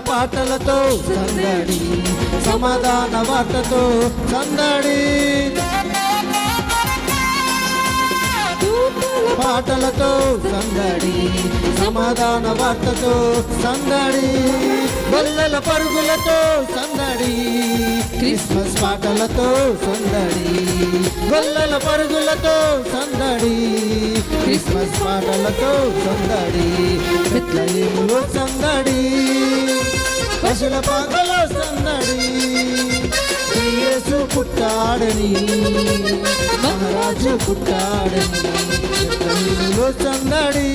పాటలతో సందడి, సమాధాన వార్తతో సందడి, పాటలతో సందడి, సమాధాన వార్తతో సందడి, గొల్లల పరుగులతో సందడి, క్రిస్మస్ పాటలతో సందడి, గొల్లల పరుగులతో సందడి, క్రిస్మస్ పాటలతో సందడి, బెత్లెహేములో సందడి, పశుల పాకలో సందడి, యేసు పుట్టాడని, మహారాజు పుట్టాడని, బెత్లెహేములో సందడి.